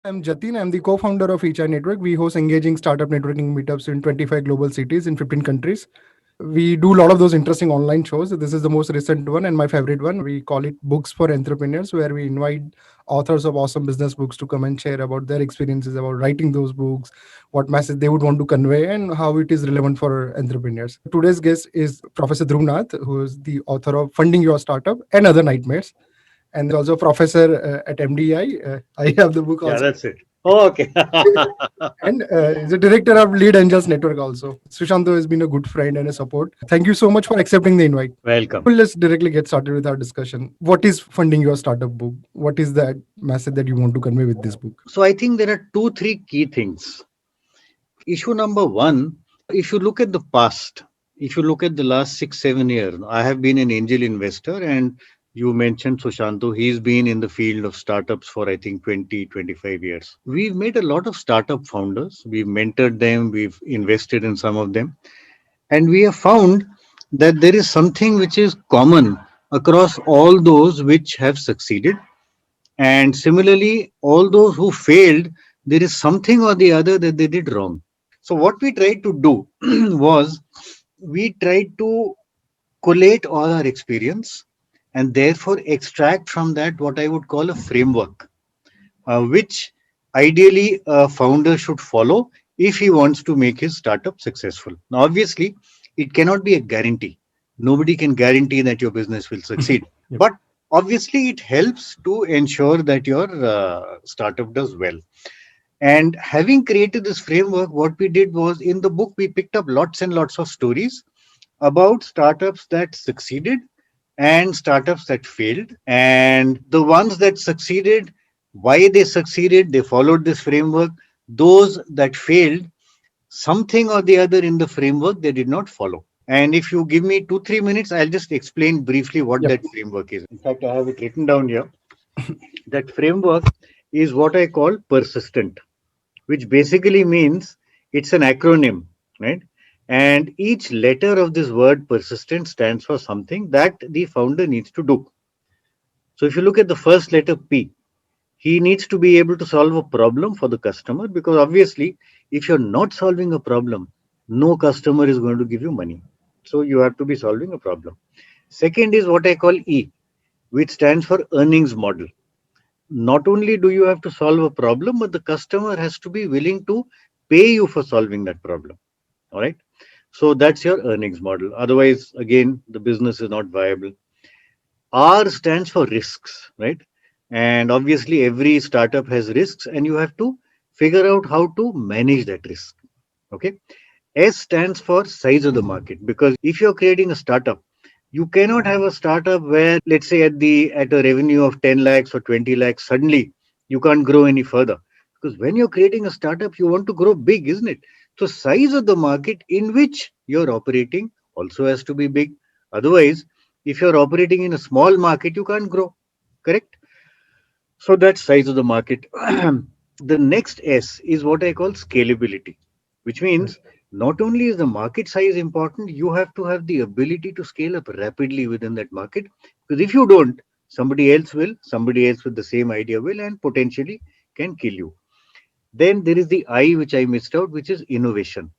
I'm Jatin. I'm the co-founder of HI Network. We host engaging startup networking meetups in 25 global cities in 15 countries. We do a lot of those interesting online shows. This is the most recent one and my favorite one. We call it Books for Entrepreneurs, where we invite authors of awesome business books to come and share about their experiences about writing those books, what message they would want to convey, and how it is relevant for entrepreneurs. Today's guest is Professor Dhruv Nath, who is the author of Funding Your Startup and Other Nightmares, and also a professor at MDI. I have the book Yeah, also. that's it. Oh, okay. And is a director of Lead Angels Network also. Sushanto has been a good friend and a support. Thank you so much for accepting the invite. Welcome. Well, let's directly get started with our discussion. What is funding your startup book? What is that message that you want to convey with this book? So I think there are two, three key things. Issue number one, if you look at the past, if you look at the last 6, 7 years, I have been an angel investor, and you mentioned Sushanto, he's been in the field of startups for I think 20, 25 years. We've made a lot of startup founders. We've mentored them, we've invested in some of them, and we have found that there is something which is common across all those which have succeeded. And similarly, all those who failed, there is something or the other that they did wrong. So, what we tried to do was we tried to collate all our experience and therefore extract from that what I would call a framework, which ideally a founder should follow if he wants to make his startup successful. Now, obviously, it cannot be a guarantee. Nobody can guarantee that your business will succeed. Yep. But obviously, it helps to ensure that your startup does well. And having created this framework, what we did was in the book, we picked up lots and lots of stories about startups that succeeded and startups that failed. And the ones that succeeded, why they succeeded, they followed this framework. Those that failed, something or the other in the framework they did not follow. And if you give me 2, 3 minutes, I'll just explain briefly what Yep. that framework is. In fact, I have it written down here. That framework is what I call persistent, which basically means it's an acronym, right? And each letter of this word persistent stands for something that the founder needs to do. So if you look at the first letter P, he needs to be able to solve a problem for the customer, because obviously, if you're not solving a problem, no customer is going to give you money. So you have to be solving a problem. Second is what I call E, which stands for earnings model. Not only do you have to solve a problem, but the customer has to be willing to pay you for solving that problem. All right. So that's your earnings model. Otherwise, again, the business is not viable. R stands for risks, right? And obviously, every startup has risks, and you have to figure out how to manage that risk. Okay. S stands for size of the market, because if you're creating a startup, you cannot have a startup where, let's say, at a revenue of 10 lakhs or 20 lakhs, suddenly you can't grow any further. Because when you're creating a startup, you want to grow big, isn't it? So size of the market in which you're operating also has to be big. Otherwise, if you're operating in a small market, you can't grow. Correct? So that's size of the market. The next S is what I call scalability, which Right. means not only is the market size important, you have to have the ability to scale up rapidly within that market. Because if you don't, somebody else with the same idea will, and potentially can kill you. Then there is the I, which I missed out, which is innovation.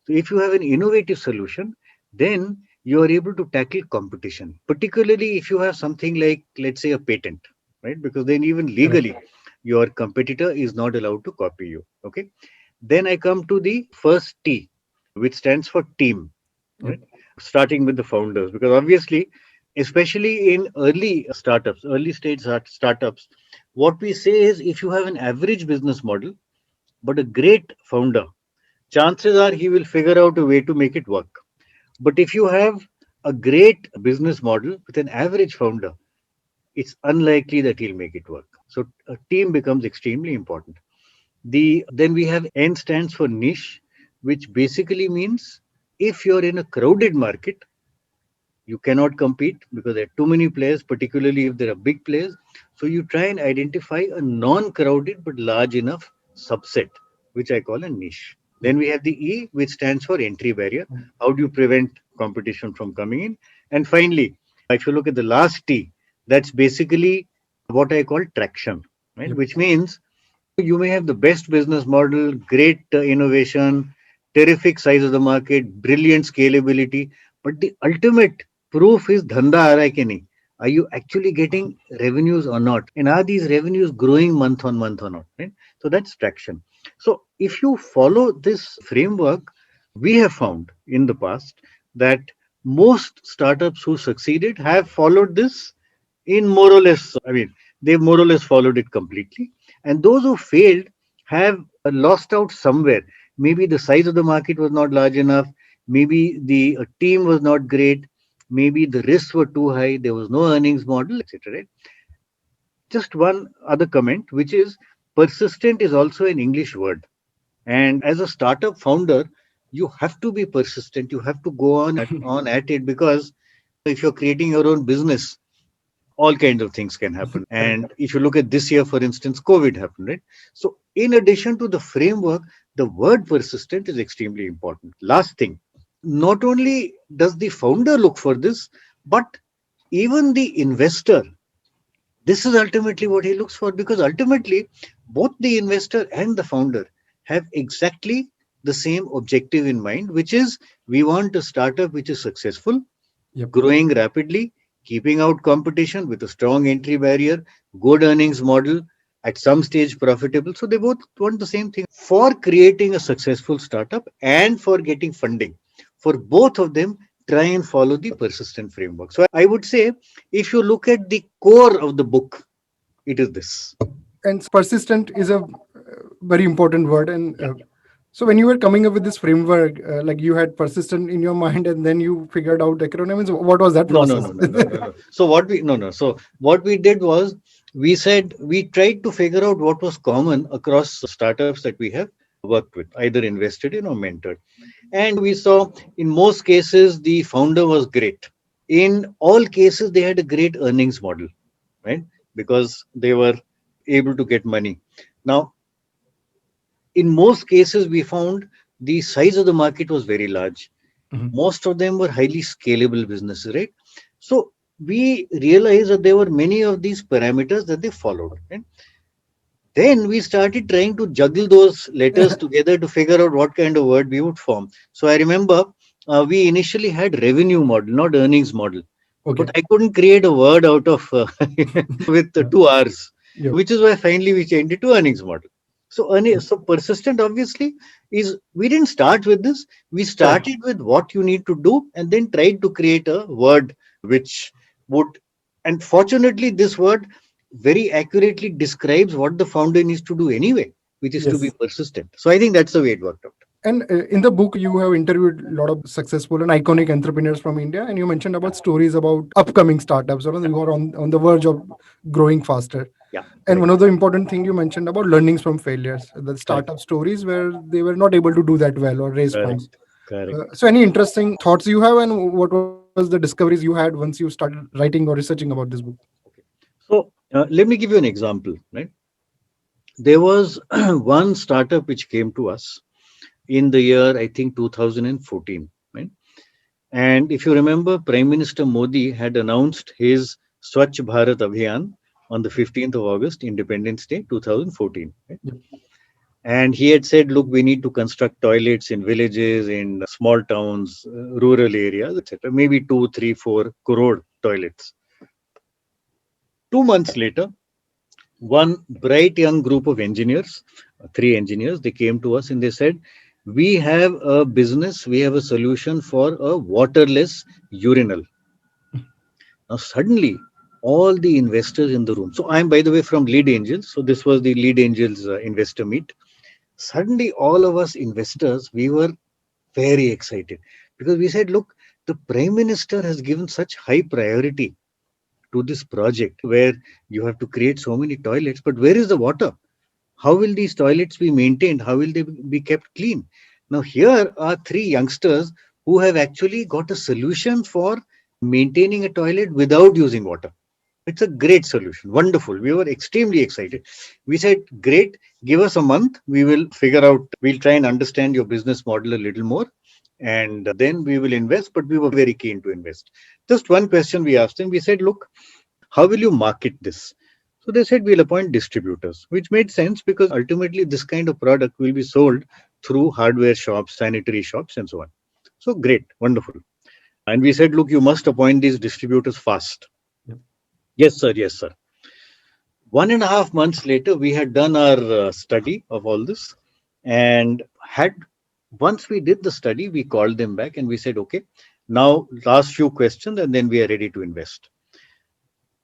So if you have an innovative solution, then you are able to tackle competition, particularly if you have something like, let's say, a patent, right? Because then even Correct. legally, your competitor is not allowed to copy you. Okay. Then I come to the first T, which stands for team, Yep. right? Starting with the founders, because obviously, especially in early startups, early stage startups, what we say is if you have an average business model, but a great founder, chances are he will figure out a way to make it work. But if you have a great business model with an average founder, it's unlikely that he'll make it work. So a team becomes extremely important. Then we have N stands for niche, which basically means if you're in a crowded market, you cannot compete because there are too many players, particularly if there are big players. So you try and identify a non-crowded but large enough subset, which I call a niche. Yep. Then we have the E, which stands for entry barrier. How do you prevent competition from coming in? And finally, if you look at the last T, that's basically what I call traction, right? Yep. Which means You may have the best business model, great innovation, terrific size of the market, brilliant scalability, but the ultimate proof is dhanda aa raha hai ki nahi. Are you actually getting revenues or not? And are these revenues growing month on month? Right? So that's traction. So if you follow this framework, we have found in the past that most startups who succeeded have followed this in more or less, I mean, they more or less followed it completely. And those who failed have lost out somewhere. Maybe the size of the market was not large enough. Maybe the team was not great. Maybe the risks were too high. There was no earnings model, etc. Right? Just one other comment, which is persistent is also an English word. And as a startup founder, you have to be persistent. You have to go on at it, because if you're creating your own business, all kinds of things can happen. Correct. And if you look at this year, for instance, COVID happened, right? So, in addition to the framework, the word persistent is extremely important. Last thing, not only does the founder look for this, but even the investor, this is ultimately what he looks for, because ultimately both the investor and the founder have exactly the same objective in mind, which is we want a startup which is successful, Yep. growing rapidly, keeping out competition with a strong entry barrier, good earnings model, at some stage profitable. So they both want the same thing. For creating a successful startup and for getting funding, for both of them, try and follow the persistent framework. So I would say, if you look at the core of the book, it is this. And persistent is a very important word. And Yeah. so when you were coming up with this framework, like you had persistent in your mind, and then you figured out acronyms. What was that No, no, process? no, no, no, no, no. So what we no no. So what we did was, we said we tried to figure out what was common across startups that we have worked with, either invested in or mentored. And we saw in most cases the founder was great. In all cases, they had a great earnings model, right? Because they were able to get money. Now, in most cases, we found the size of the market was very large. Mhm. Most of them were highly scalable businesses, right? So we realized that there were many of these parameters that they followed. Right? Then we started trying to juggle those letters together to figure out what kind of word we would form. So I remember we initially had revenue model, not earnings model, but Okay. I couldn't create a word out of with the Yeah. two R's, Yep. which is why finally we changed it to earnings model. So, so persistent obviously is, we didn't start with this. We Correct. started with what you need to do and then tried to create a word which would, and fortunately, this word very accurately describes what the founder needs to do anyway, which is to be Yes. persistent. So I think that's the way it worked out. And in the book, you have interviewed a lot of successful and iconic entrepreneurs from India, and you mentioned about stories about upcoming startups, or who are on the verge of growing faster. Yeah, And correct, one of the important thing you mentioned about learnings from failures, the correct, startup stories where they were not able to do that well or raise funds. correct, correct. So, any interesting thoughts you have, and what was the discoveries you had once you started writing or researching about this book? Okay. So let me give you an example. Right, there was one startup which came to us in the year, I think, 2014. Right, and if you remember, Prime Minister Modi had announced his Swachh Bharat Abhiyan on the 15th of August, Independence Day 2014. Right? Yep. And he had said, look, we need to construct toilets in villages, in small towns, rural areas, etc. Maybe 2, 3, 4 crore toilets. 2 months later, one bright young group of engineers, three engineers, they came to us and they said, we have a business, we have a solution for a waterless urinal. Now, suddenly, all the investors in the room. So, I'm, by the way, from Lead Angels. So, this was the Lead Angels investor meet. Suddenly, all of us investors, we were very excited, because we said, look, the Prime Minister has given such high priority to this project where you have to create so many toilets, but where is the water? How will these toilets be maintained? How will they be kept clean? Now, here are three youngsters who have actually got a solution for maintaining a toilet without using water. It's a great solution. Wonderful. We were extremely excited. We said, great, give us a month. We will figure out, we'll try and understand your business model a little more. And then we will invest. But we were very keen to invest. Just one question we asked them. We said, look, how will you market this? So they said we'll appoint distributors, which made sense because ultimately this kind of product will be sold through hardware shops, sanitary shops, and so on. So great, wonderful. And we said, look, you must appoint these distributors fast. Yep. Yes, sir. Yes, sir. 1.5 months later, we had done our study of all this, and had once we did the study, we called them back and we said, okay, now last few questions, and then we are ready to invest.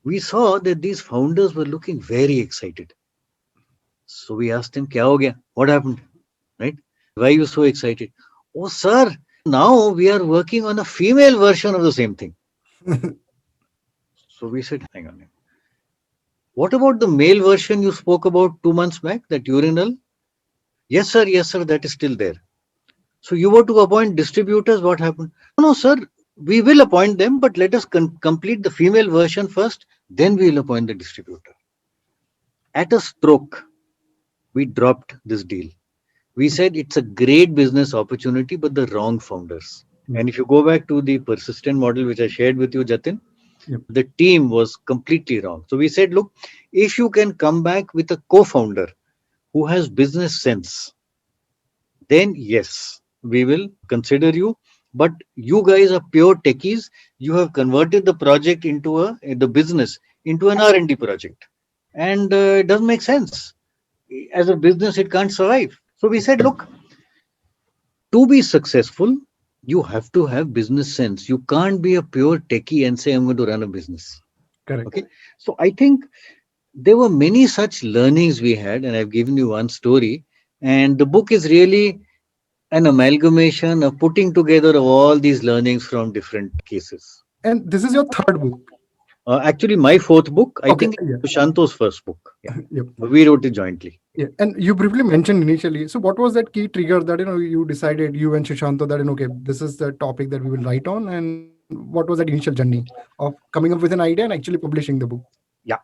We saw that these founders were looking very excited. So we asked them, Kya ho gaya? What happened? Right? Why are you so excited? Oh, sir, now we are working on a female version of the same thing. So we said, hang on. What about the male version you spoke about 2 months back, that urinal? Yes, sir, that is still there. So you were to appoint distributors. What happened? No, sir, we will appoint them, but let us complete the female version first, then we will appoint the distributor. At a stroke, we dropped this deal. We said it's a great business opportunity, but the wrong founders. And if you go back to the persistent model, which I shared with you, Jatin, Yep. the team was completely wrong. So we said, look, if you can come back with a co-founder who has business sense, then yes, we will consider you. But you guys are pure techies. You have converted the project into the business into an R&D project, and it doesn't make sense. As a business, it can't survive. So we said, look, to be successful, you have to have business sense. You can't be a pure techie and say, I'm going to run a business. Correct. Okay. So I think there were many such learnings we had, and I've given you one story. And the book is really an amalgamation of putting together of all these learnings from different cases. And this is your third book. Actually, my fourth book, I Okay. think, Yeah. Shanto's first book. Yeah. Yep. We wrote it jointly. Yeah. And you briefly mentioned initially. So what was that key trigger that you decided, you and Shushanto, that okay, this is the topic that we will write on, and what was that initial journey of coming up with an idea and actually publishing the book? Yeah.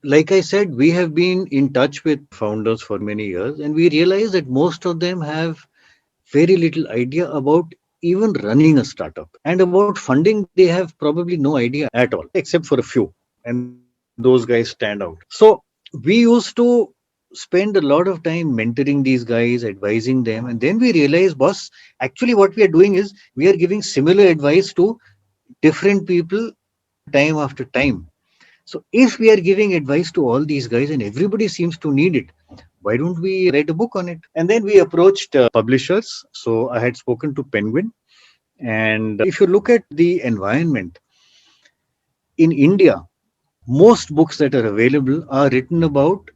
Like I said, we have been in touch with founders for many years, and we realize that most of them have very little idea about even running a startup. And about funding, they have probably no idea at all, except for a few. And those guys stand out. So we used to spend a lot of time mentoring these guys, advising them. And then we realized, boss, actually, what we are doing is we are giving similar advice to different people time after time. So if we are giving advice to all these guys and everybody seems to need it, why don't we write a book on it? And then we approached publishers. So I had spoken to Penguin. And if you look at the environment in India, most books that are available are written about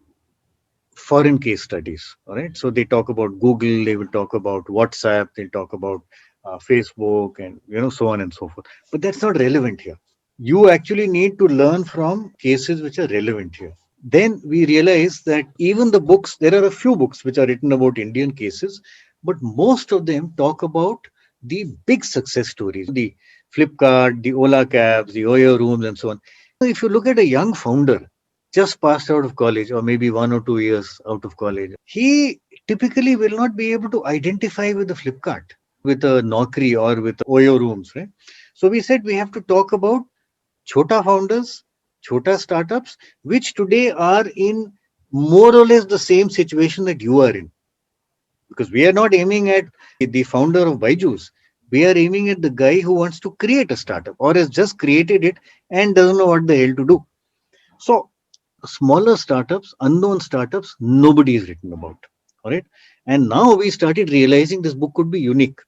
foreign case studies. All right. So they talk about Google, they will talk about WhatsApp, they'll talk about Facebook, and so on and so forth. But that's not relevant here. You actually need to learn from cases which are relevant here. Then we realize that even the books, there are a few books which are written about Indian cases, but most of them talk about the big success stories, the Flipkart, the Ola cabs, the Oyo rooms, and so on. If you look at a young founder just passed out of college, or maybe 1 or 2 years out of college, he typically will not be able to identify with the Flipkart, with a Naukri, or with Oyo rooms, right? So we said we have to talk about Chota founders, Chota startups, which today are in more or less the same situation that you are in. Because we are not aiming at the founder of Byju's. We are aiming at the guy who wants to create a startup or has just created it and doesn't know what the hell to do. So, smaller startups, unknown startups, nobody is written about. All right. And now we started realizing this book could be unique.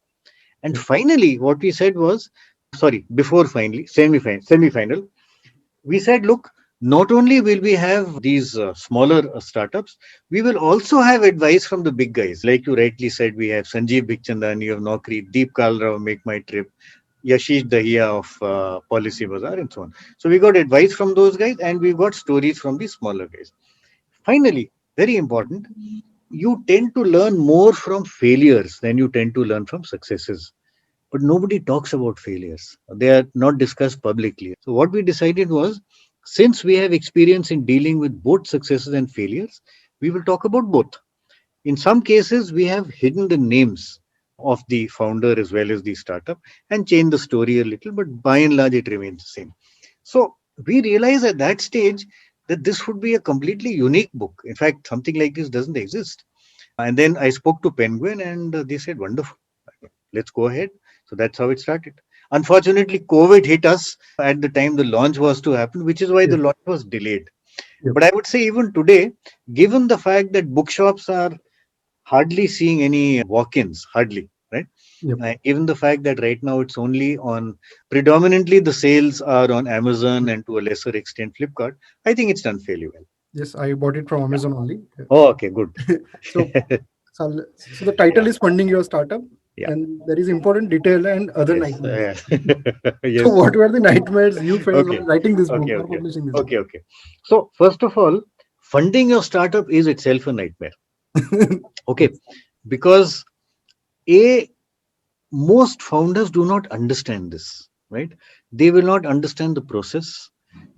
And finally, what we said was, sorry, before finally, semi-final, we said, look, not only will we have these smaller startups, we will also have advice from the big guys. Like you rightly said, we have Sanjeev Bikhchandani, you have Naukri, Deep Kalra of Make My Trip, Yashish Dahiya of Policy Bazaar, and so on. So we got advice from those guys, and we got stories from the smaller guys. Finally, very important, you tend to learn more from failures than you tend to learn from successes. But nobody talks about failures. They are not discussed publicly. So what we decided was, since we have experience in dealing with both successes and failures, we will talk about both. In some cases, we have hidden the names of the founder as well as the startup and changed the story a little, but by and large, it remains the same. So we realize at that stage, that this would be a completely unique book. In fact, something like this doesn't exist. And then I spoke to Penguin and they said, wonderful, let's go ahead. So that's how it started. Unfortunately, COVID hit us at the time the launch was to happen, which is why the Yes. launch was delayed. Yep. But I would say even today, given the fact that bookshops are hardly seeing any walk-ins, hardly, right? Yep. Given the fact that right now it's only on, predominantly the sales are on Amazon and to a lesser extent Flipkart, I think it's done fairly well. Yes, I bought it from Yeah. Amazon only. Oh, okay, good. So, so the title is funding your startup, Yeah. and there is important detail and other Yes. nightmares. So, Yes. what were the nightmares you faced Okay. while writing this book Okay. or Okay. publishing this Okay. Okay. So first of all, funding your startup is itself a nightmare. book? Okay, Yes. because a most founders do not understand this, right? They will not understand the process.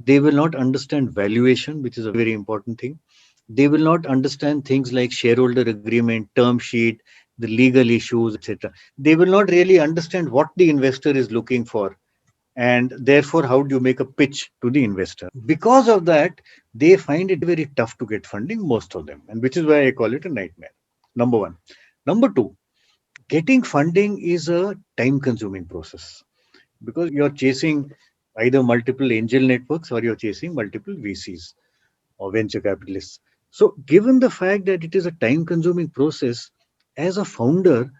They will not understand valuation, which is a very important thing. They will not understand things like shareholder agreement, term sheet, the legal issues, etc. They will not really understand what the investor is looking for, and therefore how do you make a pitch to the investor. Because of that, they find it very tough to get funding, most of them, and which is why I call it a nightmare. Number one. Number two, getting funding is a time consuming process because you're chasing either multiple angel networks or you're chasing multiple VCs or venture capitalists. So given the fact that it is a time consuming process, as a founder,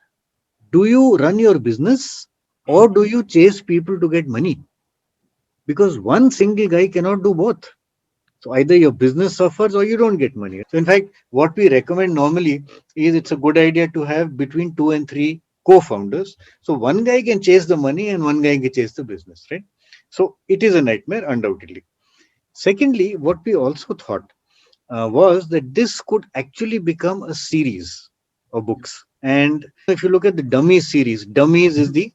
do you run your business or do you chase people to get money? Because one single guy cannot do both. So either your business suffers or you don't get money. So in fact, what we recommend normally is it's a good idea to have between 2 and 3 co-founders. So one guy can chase the money and one guy can chase the business, right? So it is a nightmare, undoubtedly. Secondly, what we also thought was that this could actually become a series of books. And if you look at the Dummies series, Dummies is the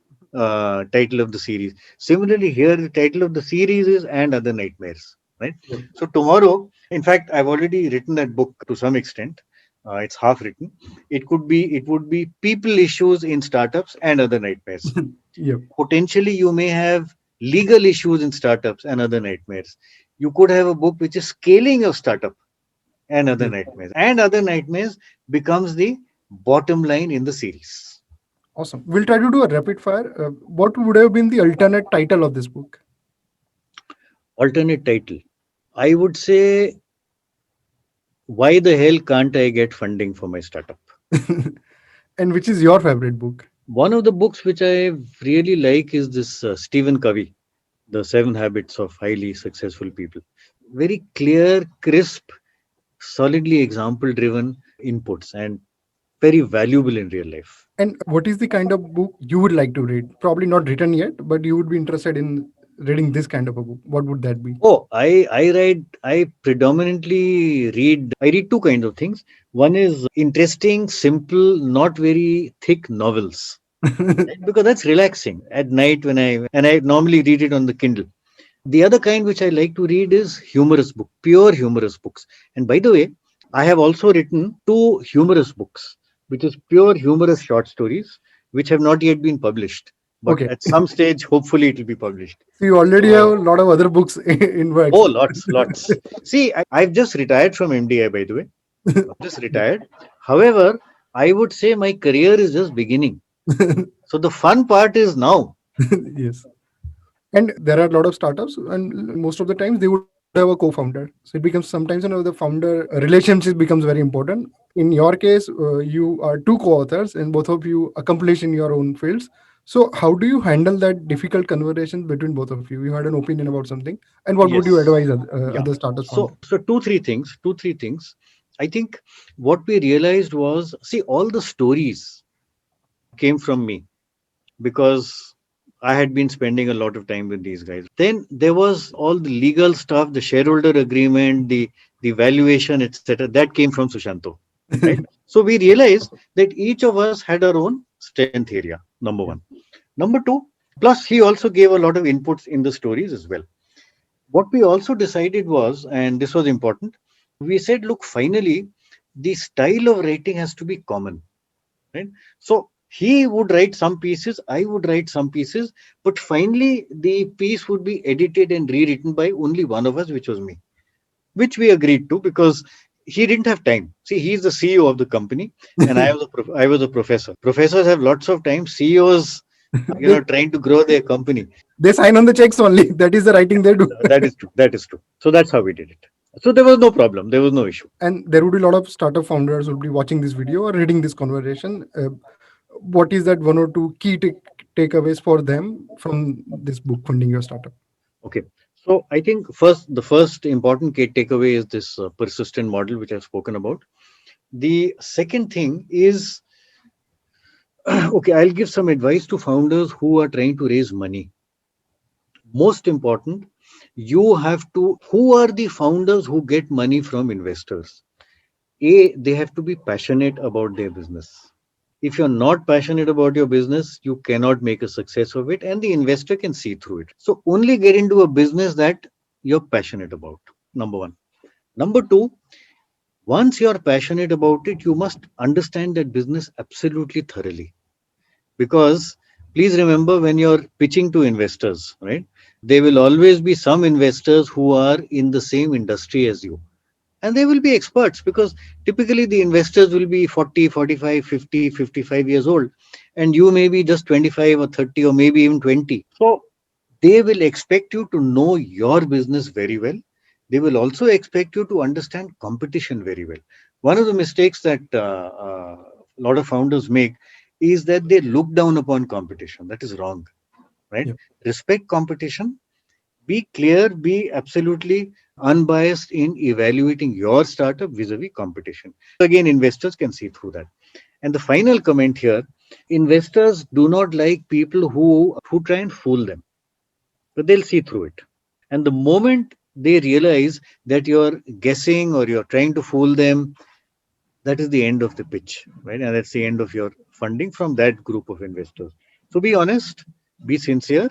title of the series. Similarly, here the title of the series is And Other Nightmares, right? Yep. So tomorrow, in fact, I've already written that book to some extent. It's half written. It would be People Issues in Startups and Other Nightmares. Yep. Potentially, you may have legal issues in startups and other nightmares. You could have a book which is scaling your startup and other Yep. nightmares. And other nightmares becomes the bottom line in the series. Awesome. We'll try to do a rapid fire. What would have been the alternate title of this book? Alternate title. I would say, why the hell can't I get funding for my startup? And which is your favorite book? One of the books which I really like is this Stephen Covey, The 7 Habits of Highly Successful People. Very clear, crisp, solidly example driven inputs and very valuable in real life. And what is the kind of book you would like to read? Probably not written yet, but you would be interested in reading this kind of a book. What would that be? Oh, I predominantly read two kinds of things. One is interesting, simple, not very thick novels, right? Because that's relaxing at night and I normally read it on the Kindle. The other kind which I like to read is humorous book, pure humorous books. And by the way, I have also written 2 humorous books, which is pure humorous short stories, which have not yet been published. But Okay. at some stage, hopefully, it will be published. So you already have So, a lot of other books in works. oh, lots. See, I've just retired from MDI, by the way. I've just retired. However, I would say my career is just beginning. So the fun part is now. Yes. And there are a lot of startups, and most of the times they would have a co-founder. So it becomes sometimes, the founder relationship becomes very important. In your case, you are two co-authors, and both of you accomplish in your own fields. So how do you handle that difficult conversation between both of you? You had an opinion about something, and what would you Yes. advise Yeah. other startups So, founders? so two, three things. I think what we realized was, see, all the stories came from me because I had been spending a lot of time with these guys. Then there was all the legal stuff, the shareholder agreement, the valuation, etc. That came from Sushanto, right? So we realized that each of us had our own strength area. Number one. Number two, plus he also gave a lot of inputs in the stories as well. What we also decided was, and this was important, we said, look, finally, the style of writing has to be common, right? So he would write some pieces, I would write some pieces, but finally the piece would be edited and rewritten by only one of us, which was me. which we agreed to because he didn't have time. See, he's the CEO of the company, and I was a professor. Professors have lots of time. CEOs, they, trying to grow their company. they sign on the checks only. That is the writing they do. That is true. That is true. So that's how we did it. So there was no problem. There was no issue. And there would be a lot of startup founders will be watching this video or reading this conversation. What is that one or two key takeaways for them from this book, Funding Your Startup? Okay. So I think the first important key takeaway is this persistent model, which I've spoken about. The second thing is, okay, I'll give some advice to founders who are trying to raise money. Most important, who are the founders who get money from investors? They have to be passionate about their business. If you're not passionate about your business, you cannot make a success of it, and the investor can see through it. So only get into a business that you're passionate about. Number one. Number two, once you're passionate about it, you must understand that business absolutely thoroughly. Because please remember, when you're pitching to investors, right, there will always be some investors who are in the same industry as you. And they will be experts because typically the investors will be 40, 45, 50, 55 years old. And you may be just 25 or 30 or maybe even 20. So they will expect you to know your business very well. They will also expect you to understand competition very well. One of the mistakes that a lot of founders make is that they look down upon competition. That is wrong, right? Yep. Respect competition. Be clear, be absolutely unbiased in evaluating your startup vis-a-vis competition. Again, investors can see through that. And the final comment here, investors do not like people who try and fool them, but they'll see through it. And the moment they realize that you're guessing or you're trying to fool them, that is the end of the pitch, right? And that's the end of your funding from that group of investors. So be honest, be sincere.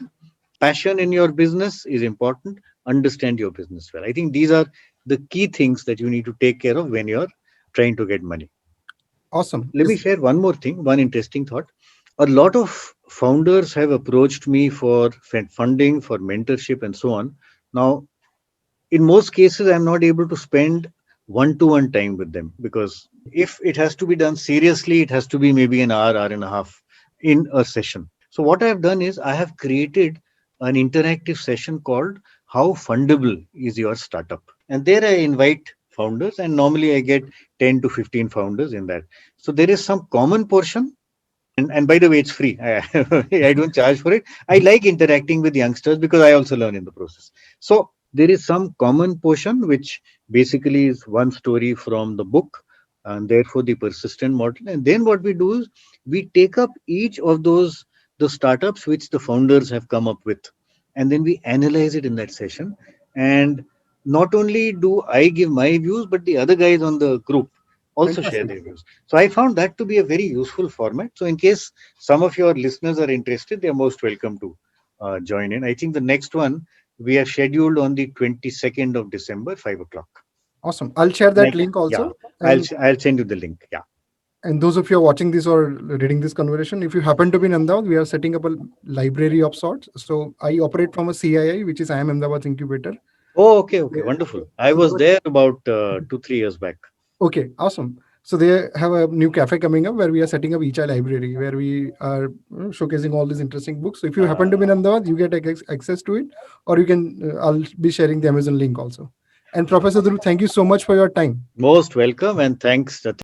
Passion in your business is important. Understand your business well. I think these are the key things that you need to take care of when you're trying to get money. Awesome. Let me share one more thing, one interesting thought. A lot of founders have approached me for funding, for mentorship, and so on. Now, in most cases, I'm not able to spend one-to-one time with them because if it has to be done seriously, it has to be maybe an hour, hour and a half in a session. So what I've done is I have created an interactive session called How Fundable is Your Startup? And there I invite founders, and normally I get 10 to 15 founders in that. So there is some common portion. And by the way, it's free. I don't charge for it. I like interacting with youngsters because I also learn in the process. So there is some common portion, which basically is one story from the book, and therefore the persistent model. And then what we do is we take up each of the startups which the founders have come up with, and then we analyze it in that session. And not only do I give my views, but the other guys on the group also share Fantastic. their views. So I found that to be a very useful format. So in case some of your listeners are interested, they are most welcome to join in. I think the next one we have scheduled on the 22nd of December, 5 o'clock. Awesome. I'll share that link Yeah, also. I'll And I'll send you the link. Yeah. and those of you are watching this or reading this conversation, if you happen to be in Ahmedabad, we are setting up a library of sorts. So I operate from a CII, which is IIM Ahmedabad Incubator. Oh, okay, wonderful. I So was there about 2-3 years back. okay, awesome. So they have a new cafe coming up where we are setting up Ichai Library, where we are showcasing all these interesting books. So if you happen to be in Ahmedabad, you get access to it, or you can. I'll be sharing the Amazon link also. And Professor Dhruv, thank you so much for your time. Most welcome, and thanks.